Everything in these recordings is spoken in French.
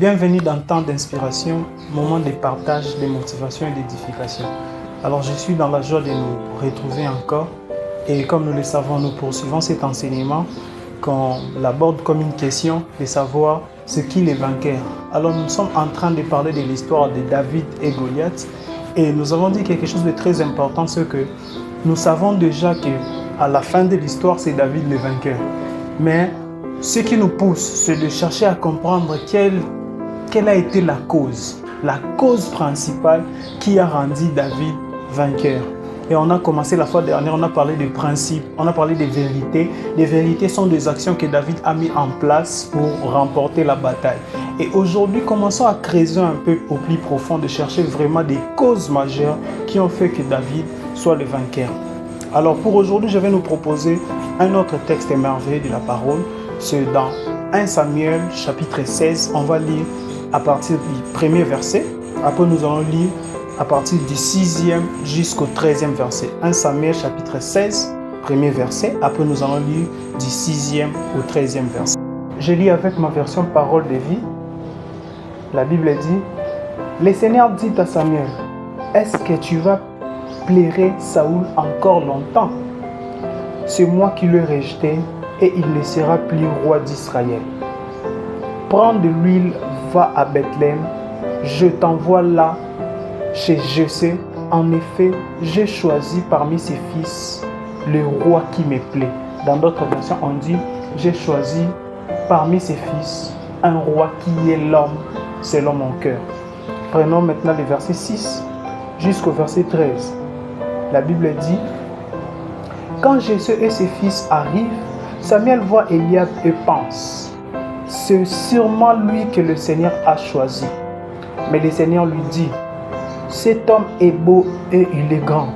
Bienvenue dans Temps d'inspiration, moment de partage, de motivation et d'édification. Alors je suis dans la joie de nous retrouver encore et comme nous le savons, nous poursuivons cet enseignement qu'on l'aborde comme une question de savoir ce qui est vainqueur. Alors nous sommes en train de parler de l'histoire de David et Goliath et nous avons dit quelque chose de très important, c'est que nous savons déjà qu'à la fin de l'histoire, c'est David le vainqueur. Mais ce qui nous pousse, c'est de chercher à comprendre quelle a été la cause principale qui a rendu David vainqueur. Et on a commencé la fois dernière, on a parlé de principes, on a parlé des vérités. Les vérités sont des actions que David a mis en place pour remporter la bataille. Et aujourd'hui, commençons à creuser un peu au plus profond, de chercher vraiment des causes majeures qui ont fait que David soit le vainqueur. Alors pour aujourd'hui, je vais nous proposer un autre texte merveilleux de la parole. C'est dans 1 Samuel chapitre 16. On va lire à partir du premier verset. Après, nous allons lire à partir du 6e jusqu'au 13e verset. 1 Samuel chapitre 16, premier verset. Après, nous allons lire du 6e au 13e verset. Je lis avec ma version Parole de vie. La Bible dit: le Seigneur dit à Samuel, est-ce que tu vas plaire Saoul encore longtemps? C'est moi qui l'ai rejeté et il ne sera plus roi d'Israël. Prends de l'huile, va à Bethléem, je t'envoie là chez Jessé. En effet, j'ai choisi parmi ses fils le roi qui me plaît. Dans d'autres versions, on dit j'ai choisi parmi ses fils un roi qui est l'homme selon mon cœur. Prenons maintenant le verset 6 jusqu'au verset 13. La Bible dit: quand Jessé et ses fils arrivent, Samuel voit Eliab et pense: c'est sûrement lui que le Seigneur a choisi. Mais le Seigneur lui dit: cet homme est beau et il est grand,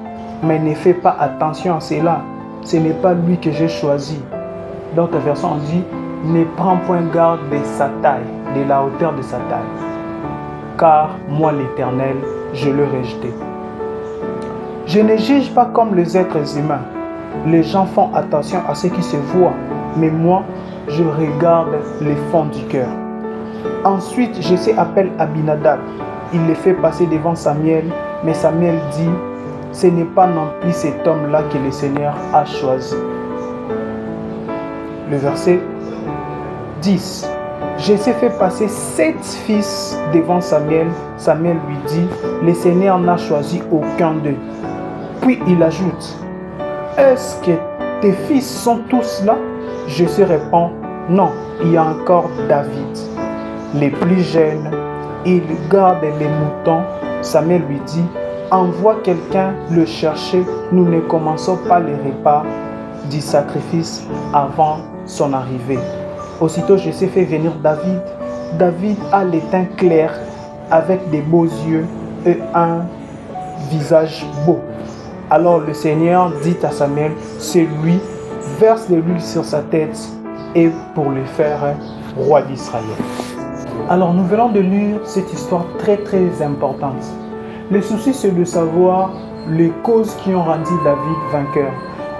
mais ne fais pas attention à cela, ce n'est pas lui que j'ai choisi. Dans d'autres versions, on dit: ne prends point garde de sa taille, de la hauteur de sa taille, car moi l'Éternel, je l'ai rejeté. Je ne juge pas comme les êtres humains. Les gens font attention à ce qui se voit, mais moi, je regarde les fonds du cœur. Ensuite, Jessé appelle Abinadab. Il le fait passer devant Samuel, mais Samuel dit: ce n'est pas non plus cet homme-là que le Seigneur a choisi. Le verset 10. Jessé fait passer 7 fils devant Samuel. Samuel lui dit: le Seigneur n'a choisi aucun d'eux. Puis il ajoute: est-ce que tes fils sont tous là? Jessé répond: non, il y a encore David. Les plus jeunes, il garde les moutons. Samuel lui dit: envoie quelqu'un le chercher. Nous ne commençons pas les repas du sacrifice avant son arrivée. Aussitôt, Jessé fait venir David. David a le teint clair, avec des beaux yeux et un visage beau. Alors le Seigneur dit à Samuel: c'est lui, verse de l'huile sur sa tête et pour le faire roi d'Israël. Alors nous venons de lire cette histoire très importante. Le souci, c'est de savoir les causes qui ont rendu David vainqueur.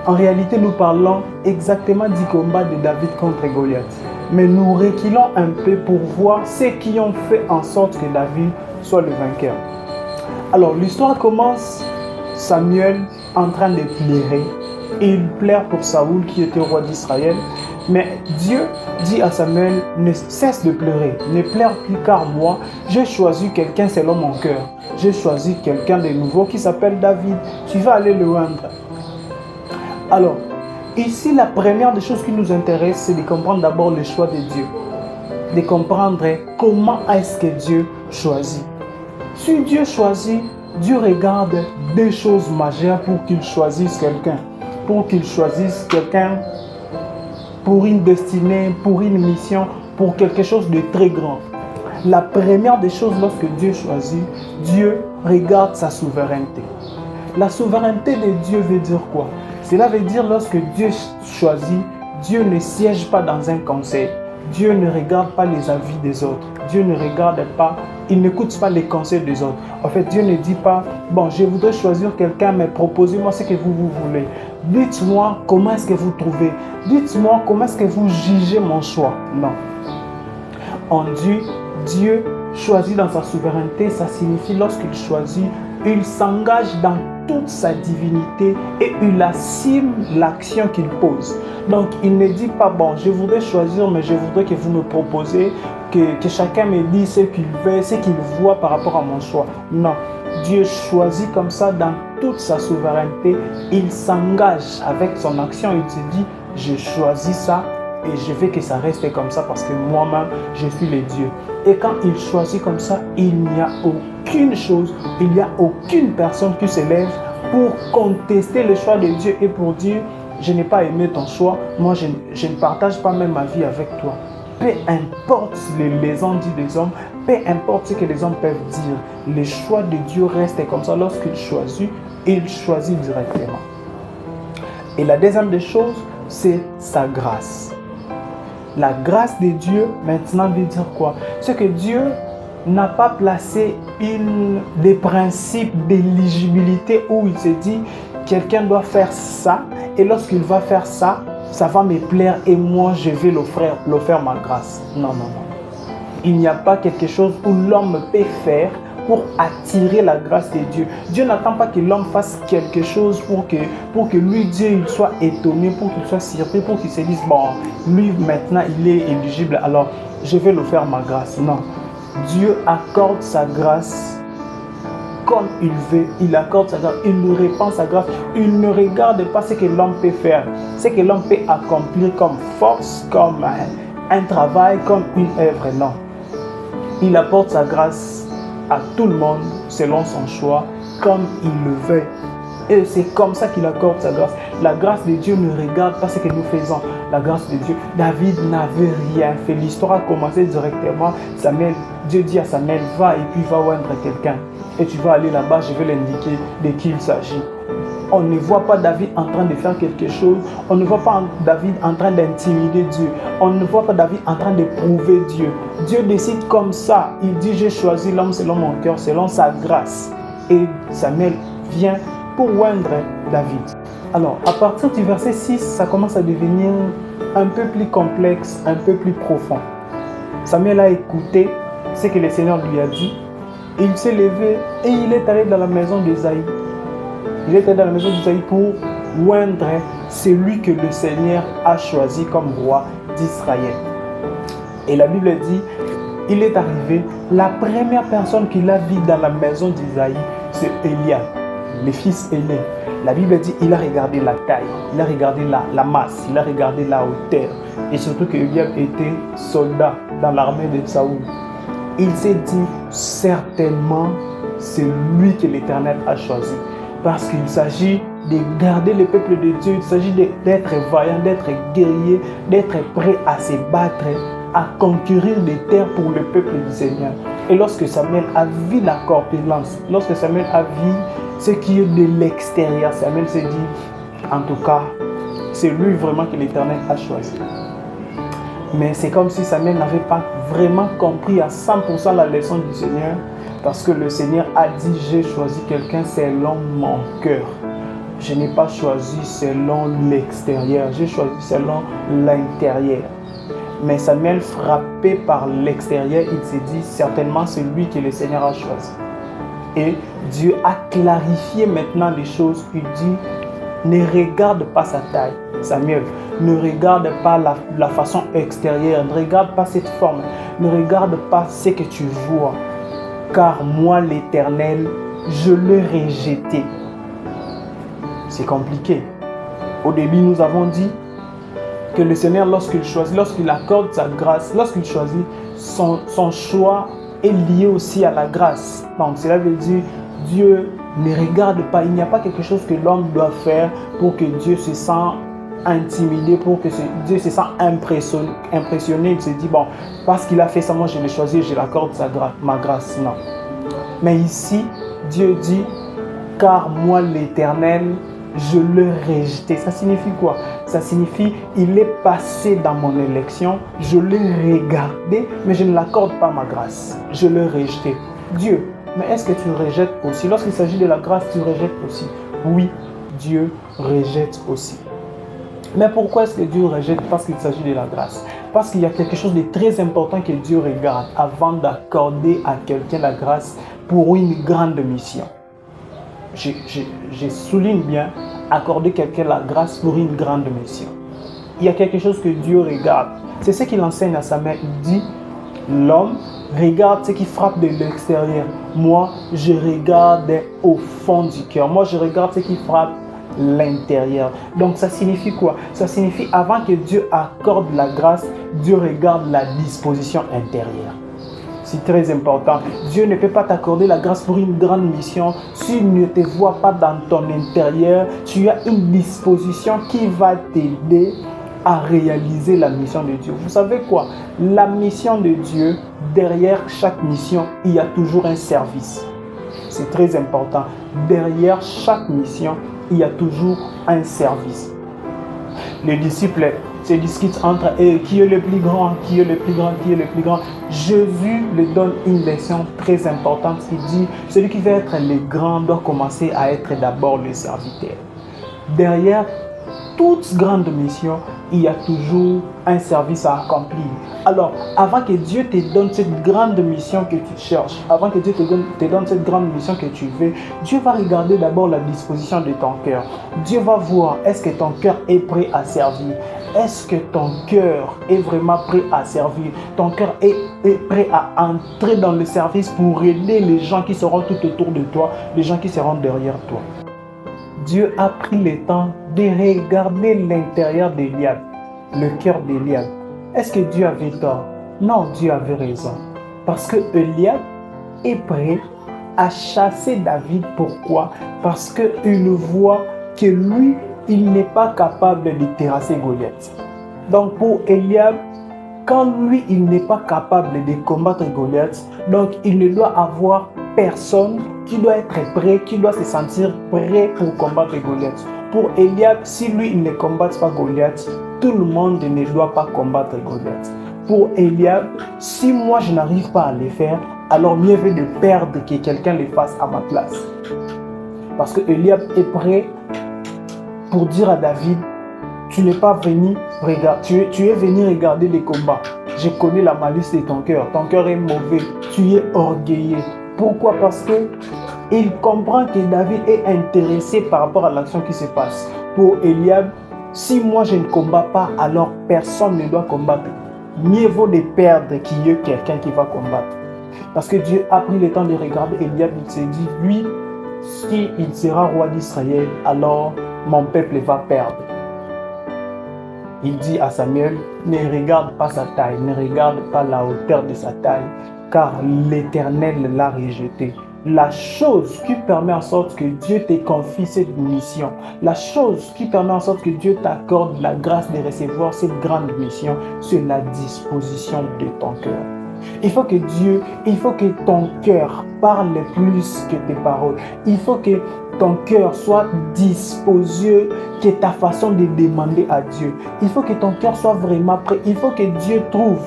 En réalité, nous parlons exactement du combat de David contre Goliath. Mais nous reculons un peu pour voir ce qui ont fait en sorte que David soit le vainqueur. Alors l'histoire commence, Samuel en train de pleurer. Et il pleure pour Saoul qui était roi d'Israël. Mais Dieu dit à Samuel: ne cesse de pleurer, ne pleure plus, car moi, j'ai choisi quelqu'un selon mon cœur. J'ai choisi quelqu'un de nouveau qui s'appelle David. Tu vas aller le rendre. Alors, ici, la première des choses qui nous intéresse, c'est de comprendre d'abord le choix de Dieu. De comprendre comment est-ce que Dieu choisit. Si Dieu choisit, Dieu regarde deux choses majeures pour qu'il choisisse quelqu'un. Pour qu'il choisisse quelqu'un pour une destinée, pour une mission, pour quelque chose de très grand. La première des choses, lorsque Dieu choisit, Dieu regarde sa souveraineté. La souveraineté de Dieu veut dire quoi? Cela veut dire lorsque Dieu choisit, Dieu ne siège pas dans un conseil. Dieu ne regarde pas les avis des autres. Dieu ne regarde pas, il n'écoute pas les conseils des autres. En fait, Dieu ne dit pas: bon, je voudrais choisir quelqu'un, mais proposez-moi ce que vous voulez. Dites-moi comment est-ce que vous trouvez. Dites-moi comment est-ce que vous jugez mon choix. Non. On dit Dieu choisit dans sa souveraineté, ça signifie lorsqu'il choisit, il s'engage dans toute sa divinité et il assume l'action qu'il pose. Donc il ne dit pas, bon, je voudrais choisir, mais je voudrais que vous me proposez, que chacun me dise ce qu'il veut, ce qu'il voit par rapport à mon choix. Non, Dieu choisit comme ça dans toute sa souveraineté. Il s'engage avec son action, il se dit, je choisis ça et je veux que ça reste comme ça parce que moi-même, je suis le Dieu. Et quand il choisit comme ça, il n'y a aucune chose, il n'y a aucune personne qui se lève pour contester le choix de Dieu et pour dire, je n'ai pas aimé ton choix, moi je ne partage pas même ma vie avec toi. Peu importe les envies des hommes, peu importe ce que les hommes peuvent dire, le choix de Dieu reste comme ça. Lorsqu'il choisit, il choisit directement. Et la deuxième des choses, c'est sa grâce. La grâce de Dieu, maintenant, veut dire quoi? C'est que Dieu n'a pas placé des principes d'éligibilité où il se dit quelqu'un doit faire ça et lorsqu'il va faire ça, ça va me plaire et moi je vais l'offrir ma grâce. Non, non, non. Il n'y a pas quelque chose où l'homme peut faire pour attirer la grâce de Dieu. Dieu n'attend pas que l'homme fasse quelque chose pour que lui, Dieu, il soit étonné, pour qu'il soit surpris, pour qu'il se dise, bon, lui maintenant il est éligible, alors je vais l'offrir ma grâce. Non. Dieu accorde sa grâce comme il veut, il accorde sa grâce, il nous répand sa grâce, il ne regarde pas ce que l'homme peut faire, ce que l'homme peut accomplir comme force, comme un travail, comme une œuvre, non. Il apporte sa grâce à tout le monde selon son choix, comme il le veut. Et c'est comme ça qu'il accorde sa grâce. La grâce de Dieu ne regarde pas ce que nous faisons. La grâce de Dieu, David n'avait rien fait. L'histoire a commencé directement. Dieu dit à Samuel, va et puis va oindre quelqu'un. Et tu vas aller là-bas, je vais l'indiquer de qui il s'agit. On ne voit pas David en train de faire quelque chose. On ne voit pas David en train d'intimider Dieu. On ne voit pas David en train de prouver Dieu. Dieu décide comme ça. Il dit, j'ai choisi l'homme selon mon cœur, selon sa grâce. Et Samuel vient pour oindre David. Alors, à partir du verset 6, ça commence à devenir un peu plus complexe, un peu plus profond. Samuel a écouté ce que le Seigneur lui a dit. Il s'est levé et il est allé dans la maison d'Ésaïe. Il était dans la maison d'Ésaïe pour oindre celui que le Seigneur a choisi comme roi d'Israël. Et la Bible dit, il est arrivé, la première personne qu'il a vue dans la maison d'Ésaïe, c'est Eliab, le fils aîné. La Bible dit, il a regardé la taille, il a regardé la masse, il a regardé la hauteur. Et surtout que Eliab était soldat dans l'armée de Saoul. Il s'est dit, certainement, c'est lui que l'Éternel a choisi. Parce qu'il s'agit de garder le peuple de Dieu, il s'agit d'être vaillant, d'être guerrier, d'être prêt à se battre, à conquérir des terres pour le peuple du Seigneur. Et lorsque Samuel a vu la corpulence, lorsque Samuel a vu ce qui est de l'extérieur, Samuel s'est dit, en tout cas, c'est lui vraiment que l'Éternel a choisi. Mais c'est comme si Samuel n'avait pas vraiment compris à 100% la leçon du Seigneur. Parce que le Seigneur a dit, j'ai choisi quelqu'un selon mon cœur. Je n'ai pas choisi selon l'extérieur, j'ai choisi selon l'intérieur. Mais Samuel, frappé par l'extérieur, il s'est dit, certainement c'est lui que le Seigneur a choisi. Et Dieu a clarifié maintenant les choses. Il dit, ne regarde pas sa taille. Samuel, ne regarde pas la façon extérieure, ne regarde pas cette forme, ne regarde pas ce que tu vois. Car moi, l'Éternel, je l'ai rejeté. C'est compliqué. Au début, nous avons dit que le Seigneur, lorsqu'il choisit, lorsqu'il accorde sa grâce, lorsqu'il choisit, son choix est lié aussi à la grâce. Donc, cela veut dire, Dieu ne regarde pas. Il n'y a pas quelque chose que l'homme doit faire pour que Dieu se sente intimidé, pour que Dieu se sente impressionné. Il se dit, bon, parce qu'il a fait ça, moi je l'ai choisi, je l'accorde ma grâce. Non. Mais ici, Dieu dit, car moi l'Éternel, je l'ai rejeté. Ça signifie quoi? Ça signifie, il est passé dans mon élection, je l'ai regardé, mais je ne l'accorde pas ma grâce. Je l'ai rejeté. Dieu, mais est-ce que tu rejettes aussi? Lorsqu'il s'agit de la grâce, tu rejettes aussi? Oui, Dieu rejette aussi. Mais pourquoi est-ce que Dieu rejette? Parce qu'il s'agit de la grâce. Parce qu'il y a quelque chose de très important que Dieu regarde avant d'accorder à quelqu'un la grâce pour une grande mission. Je souligne bien, accorder quelqu'un la grâce pour une grande mission. Il y a quelque chose que Dieu regarde. C'est ce qu'il enseigne à sa mère. Il dit, l'homme regarde ce qui frappe de l'extérieur. Moi, je regarde au fond du cœur. Moi, je regarde ce qui frappe l'intérieur. Donc, ça signifie quoi? Ça signifie, avant que Dieu accorde la grâce, Dieu regarde la disposition intérieure. C'est très important. Dieu ne peut pas t'accorder la grâce pour une grande mission s'il ne te voit pas dans ton intérieur. Tu as une disposition qui va t'aider à réaliser la mission de Dieu. Vous savez quoi? La mission de Dieu, derrière chaque mission, il y a toujours un service. C'est très important. Derrière chaque mission, il y a toujours un service. Les disciples se discutent entre eux, qui est le plus grand, qui est le plus grand, qui est le plus grand. Jésus leur donne une leçon très importante. Il dit, celui qui veut être le grand doit commencer à être d'abord le serviteur. Derrière toute grande mission, il y a toujours un service à accomplir. Alors, avant que Dieu te donne cette grande mission que tu cherches, avant que Dieu te donne cette grande mission que tu veux, Dieu va regarder d'abord la disposition de ton cœur. Dieu va voir, est-ce que ton cœur est prêt à servir? Est-ce que ton cœur est vraiment prêt à servir? Ton cœur est prêt à entrer dans le service pour aider les gens qui seront tout autour de toi, les gens qui seront derrière toi. Dieu a pris le temps de regarder l'intérieur d'Éliab, le cœur d'Éliab. Est-ce que Dieu avait tort? Non, Dieu avait raison. Parce que Éliab est prêt à chasser David. Pourquoi? Parce qu'il voit que lui, il n'est pas capable de terrasser Goliath. Donc pour Éliab, quand lui, il n'est pas capable de combattre Goliath, donc il ne doit avoir personne qui doit être prêt, qui doit se sentir prêt pour combattre Goliath. Pour Éliab, si lui, il ne combat pas Goliath, tout le monde ne doit pas combattre Goliath. Pour Éliab, si moi, je n'arrive pas à le faire, alors mieux vaut de perdre que quelqu'un le fasse à ma place. Parce que Éliab est prêt pour dire à David, tu n'es pas venu regarder, tu es venu regarder les combats. Je connais la malice de ton cœur est mauvais, tu es orgueilleux. Pourquoi? Parce que il comprend que David est intéressé par rapport à l'action qui se passe. Pour Éliab, si moi je ne combats pas, alors personne ne doit combattre. Mieux vaut de perdre qu'il y ait quelqu'un qui va combattre. Parce que Dieu a pris le temps de regarder Éliab, il s'est dit, lui, s'il sera roi d'Israël, alors mon peuple va perdre. Il dit à Samuel, ne regarde pas sa taille, ne regarde pas la hauteur de sa taille, car l'Éternel l'a rejeté. La chose qui permet en sorte que Dieu te confie cette mission, la chose qui permet en sorte que Dieu t'accorde la grâce de recevoir cette grande mission, c'est la disposition de ton cœur. Il faut que ton cœur parle plus que tes paroles. Il faut que ton cœur soit disposé, que ta façon de demander à Dieu. Il faut que ton cœur soit vraiment prêt. Il faut que Dieu trouve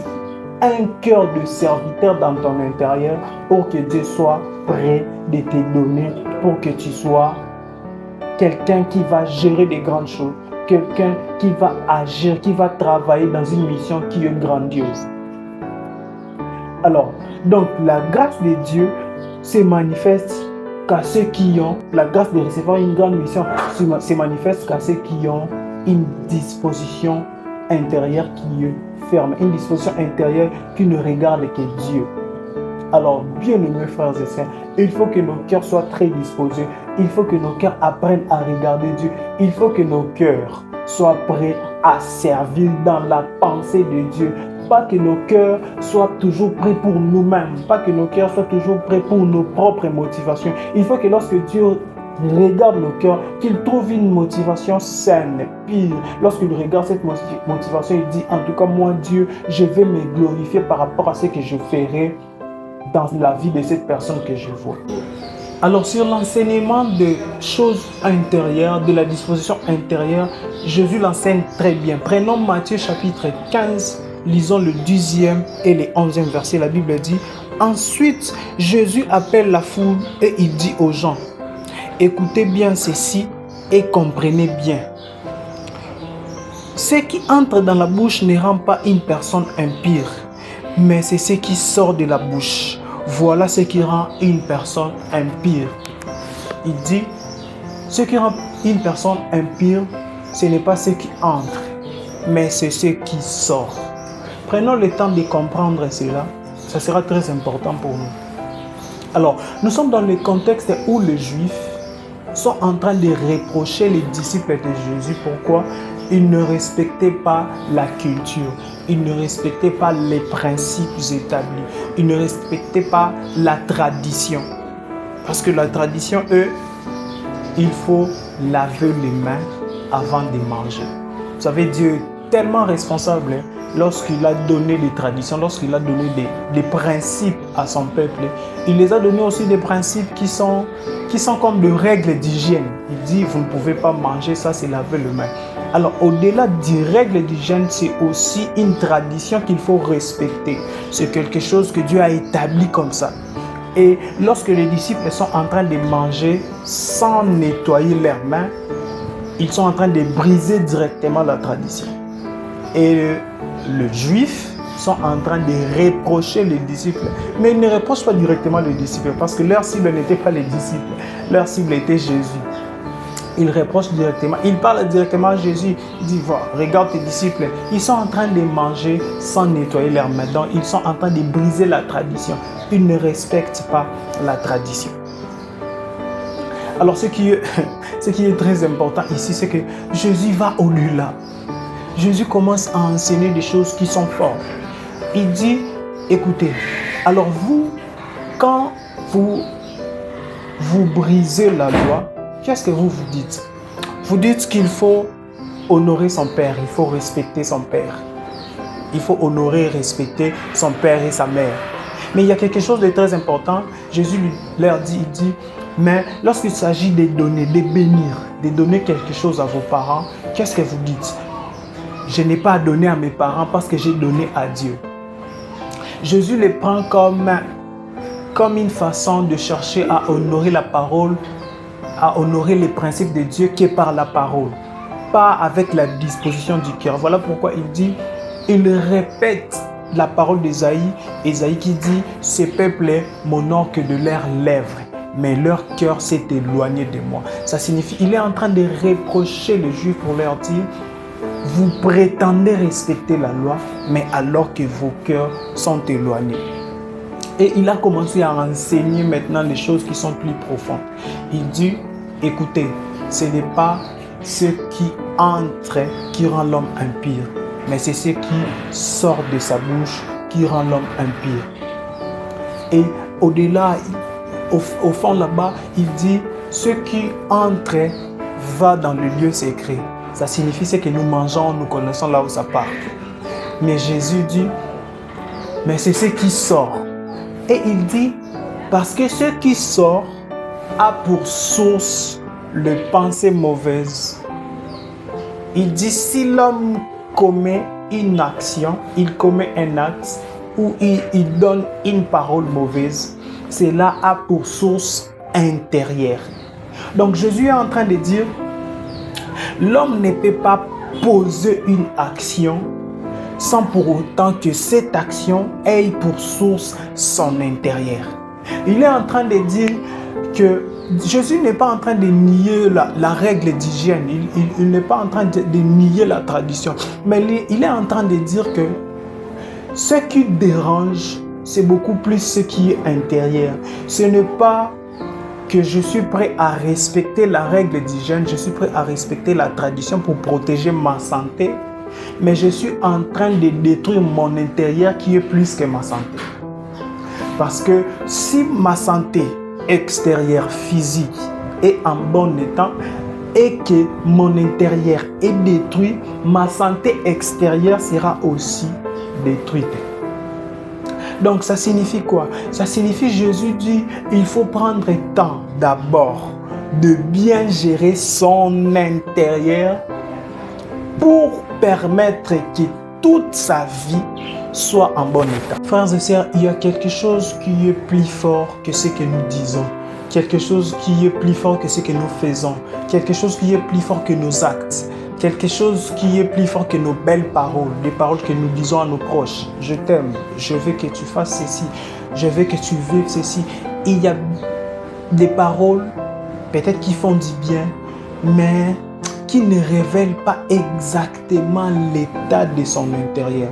un cœur de serviteur dans ton intérieur pour que Dieu soit prêt de te donner, pour que tu sois quelqu'un qui va gérer des grandes choses, quelqu'un qui va agir, qui va travailler dans une mission qui est grandiose. Alors, donc la grâce de Dieu se manifeste qu'à ceux qui ont la grâce de recevoir une grande mission, se manifeste qu'à ceux qui ont une disposition intérieure qui est ferme, une disposition intérieure qui ne regarde que Dieu. Alors, bien-aimés frères et sœurs, il faut que nos cœurs soient très disposés. Il faut que nos cœurs apprennent à regarder Dieu. Il faut que nos cœurs soient prêts à servir dans la pensée de Dieu. Pas que nos cœurs soient toujours prêts pour nous-mêmes. Pas que nos cœurs soient toujours prêts pour nos propres motivations. Il faut que lorsque Dieu regarde nos cœurs, qu'il trouve une motivation saine. Pire, lorsqu'il regarde cette motivation, il dit, en tout cas, moi, Dieu, je vais me glorifier par rapport à ce que je ferai dans la vie de cette personne que je vois. Alors, sur l'enseignement de choses intérieures, de la disposition intérieure, Jésus l'enseigne très bien. Prenons Matthieu chapitre 15, lisons le 10e et le 11e verset. La Bible dit, ensuite, Jésus appelle la foule et il dit aux gens, écoutez bien ceci et comprenez bien. ce qui entre dans la bouche ne rend pas une personne impure, mais c'est ce qui sort de la bouche. Voilà ce qui rend une personne impure. Il dit, ce qui rend une personne impure, ce n'est pas ce qui entre, mais c'est ce qui sort. Prenons le temps de comprendre cela, ça sera très important pour nous. Alors, nous sommes dans le contexte où les Juifs sont en train de reprocher les disciples de Jésus. Pourquoi? Ils ne respectaient pas la culture, ils ne respectaient pas les principes établis, ils ne respectaient pas la tradition. Parce que la tradition, il faut laver les mains avant de manger. Vous savez, Dieu est tellement responsable lorsqu'il a donné des traditions, lorsqu'il a donné des principes à son peuple. Il les a donné aussi des principes qui sont comme des règles d'hygiène. Il dit, vous ne pouvez pas manger ça, c'est laver les mains. Alors, au-delà des règles d'hygiène, c'est aussi une tradition qu'il faut respecter. C'est quelque chose que Dieu a établi comme ça. Et lorsque les disciples sont en train de manger sans nettoyer leurs mains, ils sont en train de briser directement la tradition. Et les Juifs sont en train de reprocher les disciples. Mais ils ne reprochent pas directement les disciples parce que leur cible n'était pas les disciples. Leur cible était Jésus. Ils reprochent directement. Ils parlent directement à Jésus. Ils disent, voilà, regarde tes disciples. Ils sont en train de manger sans nettoyer leurs mains. Donc, ils sont en train de briser la tradition. Ils ne respectent pas la tradition. Alors, ce qui est très important ici, c'est que Jésus va au-delà. Jésus commence à enseigner des choses qui sont fortes. Il dit, écoutez, alors vous, quand vous brisez la loi, qu'est-ce que vous vous dites? Vous dites qu'il faut honorer son père, il faut respecter son père. Il faut honorer et respecter son père et sa mère. Mais il y a quelque chose de très important. Jésus leur dit, il dit, mais lorsqu'il s'agit de donner, de bénir, de donner quelque chose à vos parents, qu'est-ce que vous dites? Je n'ai pas à donner à mes parents parce que j'ai donné à Dieu. Jésus les prend comme une façon de chercher à honorer la parole, à honorer les principes de Dieu qui est par la parole, pas avec la disposition du cœur. Voilà pourquoi il dit, il répète la parole d'Ésaïe, Ésaïe qui dit, ce peuple m'honore que de leurs lèvres, mais leur cœur s'est éloigné de moi. Ça signifie, il est en train de reprocher les Juifs pour leur dire, vous prétendez respecter la loi, mais alors que vos cœurs sont éloignés. Et il a commencé à enseigner maintenant les choses qui sont plus profondes. Il dit, écoutez, ce n'est pas ce qui entre qui rend l'homme impur, mais c'est ce qui sort de sa bouche qui rend l'homme impur. Et au-delà, au fond là-bas, il dit, ce qui entre va dans le lieu secret. Ça signifie ce que nous mangeons, nous connaissons là où ça part. Mais Jésus dit, mais c'est ce qui sort. Et il dit, parce que ce qui sort a pour source les pensées mauvaises. Il dit, si l'homme commet une action, il commet un acte ou il donne une parole mauvaise, cela a pour source intérieure. Donc Jésus est en train de dire, l'homme ne peut pas poser une action sans pour autant que cette action ait pour source son intérieur. Il est en train de dire que Jésus n'est pas en train de nier la règle d'hygiène, il n'est pas en train de nier la tradition, mais il est en train de dire que ce qui dérange, c'est beaucoup plus ce qui est intérieur. Ce n'est pas que je suis prêt à respecter la règle d'hygiène, je suis prêt à respecter la tradition pour protéger ma santé, mais je suis en train de détruire mon intérieur qui est plus que ma santé. Parce que si ma santé extérieure physique est en bon état et que mon intérieur est détruit, ma santé extérieure sera aussi détruite. Donc ça signifie quoi? Ça signifie, Jésus dit, il faut prendre le temps d'abord de bien gérer son intérieur pour permettre que toute sa vie soit en bon état. Frères et sœurs, il y a quelque chose qui est plus fort que ce que nous disons, quelque chose qui est plus fort que ce que nous faisons, quelque chose qui est plus fort que nos actes. quelque chose qui est plus fort que nos belles paroles, les paroles que nous disons à nos proches. Je t'aime, je veux que tu fasses ceci, je veux que tu vives ceci. Il y a des paroles peut-être qui font du bien, mais qui ne révèlent pas exactement l'état de son intérieur.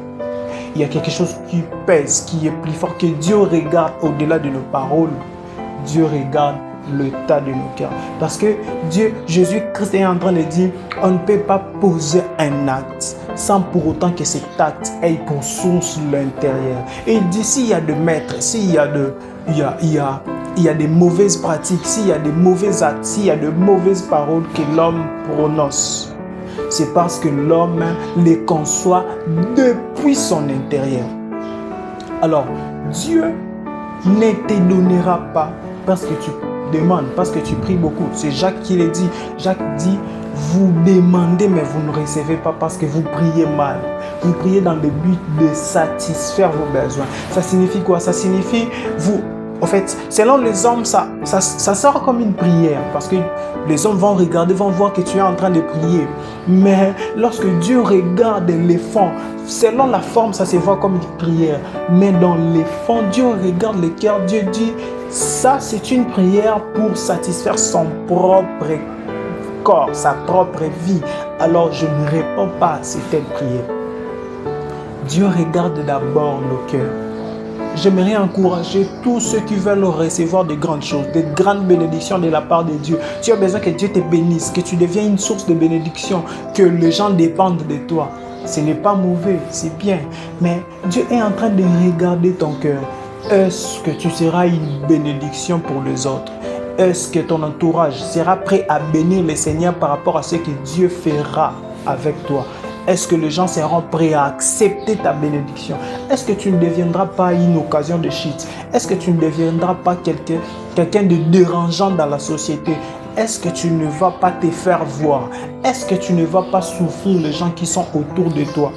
Il y a quelque chose qui pèse, qui est plus fort, que Dieu regarde au-delà de nos paroles. Dieu regarde l'état de nos cœurs. Parce que Jésus-Christ est en train de dire, on ne peut pas poser un acte sans pour autant que cet acte ait pour source l'intérieur. Et il dit, s'il y a de maîtres, s'il y a des mauvaises pratiques, s'il y a des mauvais actes, s'il y a de mauvaises paroles que l'homme prononce, c'est parce que l'homme les conçoit depuis son intérieur. Alors, Dieu ne te donnera pas parce que tu demandes, parce que tu pries beaucoup. C'est Jacques qui le dit. Jacques dit, vous demandez mais vous ne recevez pas parce que vous priez mal. Vous priez dans le but de satisfaire vos besoins. Ça signifie quoi? Ça signifie, en fait, selon les hommes, ça sort comme une prière parce que les hommes vont regarder, vont voir que tu es en train de prier. Mais lorsque Dieu regarde les fonds, selon la forme, ça se voit comme une prière. Mais dans les fonds, Dieu regarde le cœur. Dieu dit, ça c'est une prière pour satisfaire son propre corps, sa propre vie. Alors je ne réponds pas à cette prière. Dieu regarde d'abord nos cœurs. J'aimerais encourager tous ceux qui veulent recevoir de grandes choses, de grandes bénédictions de la part de Dieu. Tu as besoin que Dieu te bénisse, que tu deviennes une source de bénédiction, que les gens dépendent de toi. Ce n'est pas mauvais, c'est bien. Mais Dieu est en train de regarder ton cœur. Est-ce que tu seras une bénédiction pour les autres? Est-ce que ton entourage sera prêt à bénir le Seigneur par rapport à ce que Dieu fera avec toi? Est-ce que les gens seront prêts à accepter ta bénédiction? Est-ce que tu ne deviendras pas une occasion de shit? Est-ce que tu ne deviendras pas quelqu'un de dérangeant dans la société? Est-ce que tu ne vas pas te faire voir? Est-ce que tu ne vas pas souffrir les gens qui sont autour de toi?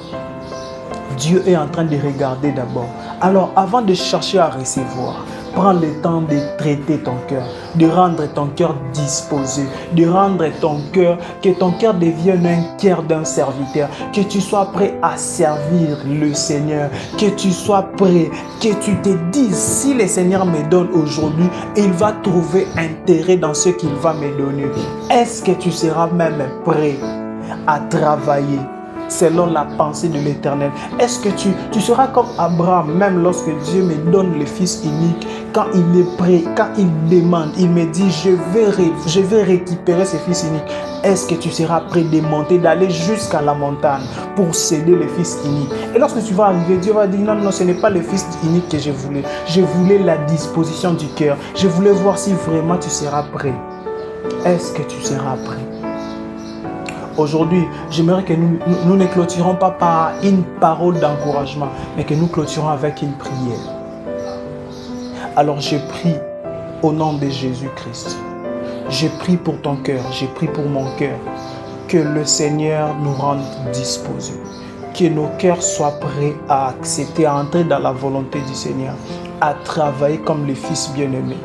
Dieu est en train de regarder d'abord. Alors, avant de chercher à recevoir, prends le temps de traiter ton cœur, de rendre ton cœur disposé, de rendre ton cœur, que ton cœur devienne un cœur d'un serviteur, que tu sois prêt à servir le Seigneur, que tu sois prêt, que tu te dises, si le Seigneur me donne aujourd'hui, il va trouver intérêt dans ce qu'il va me donner. Est-ce que tu seras même prêt à travailler selon la pensée de l'Éternel? Est-ce que tu seras comme Abraham, même lorsque Dieu me donne le Fils unique, quand il est prêt, quand il demande, il me dit, je vais récupérer ce Fils unique. Est-ce que tu seras prêt de monter, d'aller jusqu'à la montagne pour céder le Fils unique? Et lorsque tu vas arriver, Dieu va dire, non, ce n'est pas le Fils unique que je voulais. Je voulais la disposition du cœur. Je voulais voir si vraiment tu seras prêt. Est-ce que tu seras prêt? Aujourd'hui, j'aimerais que nous ne clôturons pas par une parole d'encouragement, mais que nous clôturons avec une prière. Alors je prie au nom de Jésus-Christ. Je prie pour ton cœur, je prie pour mon cœur, que le Seigneur nous rende disposés, que nos cœurs soient prêts à accepter, à entrer dans la volonté du Seigneur, à travailler comme les fils bien-aimés.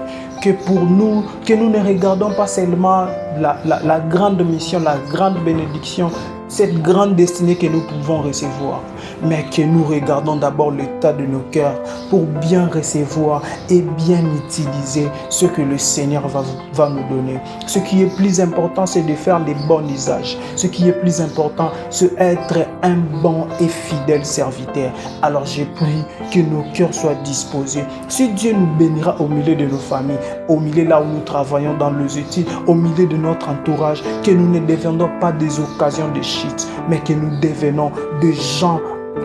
Que pour nous, que nous ne regardons pas seulement la grande mission, la grande bénédiction, cette grande destinée que nous pouvons recevoir, mais que nous regardons d'abord l'état de nos cœurs pour bien recevoir et bien utiliser ce que le Seigneur va nous donner. Ce qui est plus important, c'est de faire les bons usages. Ce qui est plus important, c'est être un bon et fidèle serviteur. Alors je prie que nos cœurs soient disposés. Si Dieu nous bénira au milieu de nos familles, au milieu là où nous travaillons dans les études, au milieu de notre entourage, que nous ne deviendrons pas des occasions de shit, mais que nous devenons des gens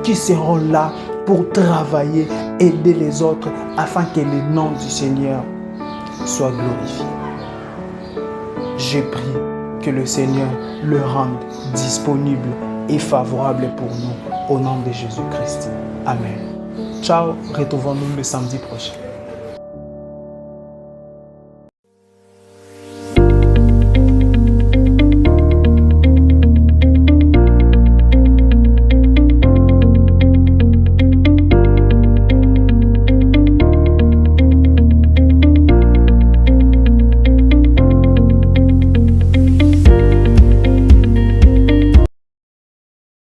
qui seront là pour travailler, aider les autres, afin que le nom du Seigneur soit glorifié. Je prie que le Seigneur le rende disponible et favorable pour nous, au nom de Jésus-Christ. Amen. Ciao, retrouvons-nous le samedi prochain.